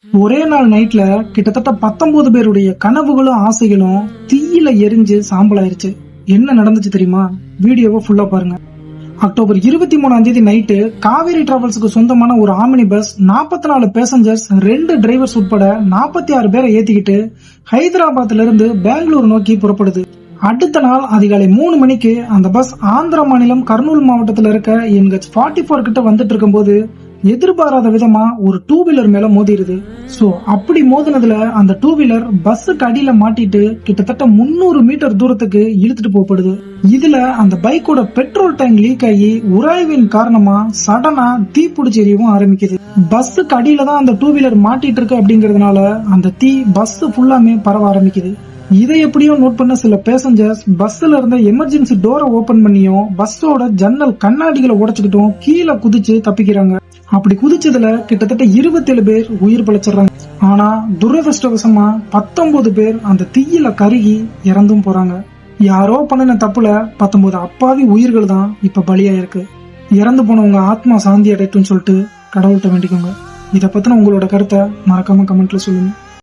ஒரே நாள் நைட்ல கிட்டத்தட்ட 19 பேருடைய கனவுகளும் ஆசைகளும் தீயில எரிஞ்சு சாம்பலாயிருச்சு. என்ன நடந்துச்சு தெரியுமா? வீடியோவை ஃபுல்லா பாருங்க. அக்டோபர் 23 நைட்டு காவேரி டிராவல்ஸுக்கு சொந்தமான ஒரு ஆமினி பஸ் 44 பேசஞ்சர்ஸ் 2 டிரைவர்ஸ் உட்பட 46 பேரை ஏத்திக்கிட்டு ஹைதராபாத்ல இருந்து பெங்களூர் நோக்கி புறப்படுது. அடுத்த நாள் அதிகாலை 3 மணிக்கு அந்த பஸ் ஆந்திர மாநிலம் கர்னூல் மாவட்டத்தில் இருக்க NH 44 கிட்ட வந்துட்டு இருக்கும் போது எதிர்பாராத விதமா ஒரு 2 வீலர் மேல மோதிருது. சோ அப்படி மோதினதுல அந்த 2 வீலர் பஸ்ஸுக்கு அடியில மாட்டிட்டு கிட்டத்தட்ட 300 மீட்டர் தூரத்துக்கு இழுத்துட்டு போகப்படுது. இதுல அந்த பைக்கோட பெட்ரோல் டேங்க் லீக் ஆகி உராய்வின் காரணமா சடனா தீப்பிடிச்சு எரியவும் ஆரம்பிக்குது. பஸ்ஸுக்கு அடியில தான் அந்த 2 வீலர் மாட்டிட்டு இருக்கு அப்படிங்கறதுனால அந்த தீ பஸ் ஃபுல்லாமே பரவ ஆரம்பிக்குது. இதை எப்படியோ நோட் பண்ண சில பேசஞ்சர்ஸ் பஸ்ல இருந்த எமர்ஜென்சி டோரை ஓபன் பண்ணியும் பஸ்ஸோட ஜன்னல் கண்ணாடிகளை உடைச்சுக்கிட்டும் கீழே குதிச்சு தப்பிக்கிறாங்க. அப்படி குதிச்சதுல கிட்டத்தட்ட 27 பேர் உயிர் பிழைச்சிடறாங்க. ஆனா துரதிருஷ்டவசமா 19 பேர் அந்த தீயில கருகி இறந்தும் போறாங்க. யாரோ பண்ணின தப்புல 19 அப்பாவி உயிர்கள் தான் இப்ப பலியாயிருக்கு. இறந்து போனவங்க ஆத்மா சாந்தி அடையட்டும்னு சொல்லிட்டு கடவுள்கிட்ட வேண்டிக்கோங்க. இத பத்தின உங்களோட கருத்தை மறக்காம கமெண்ட்ல சொல்லுங்க.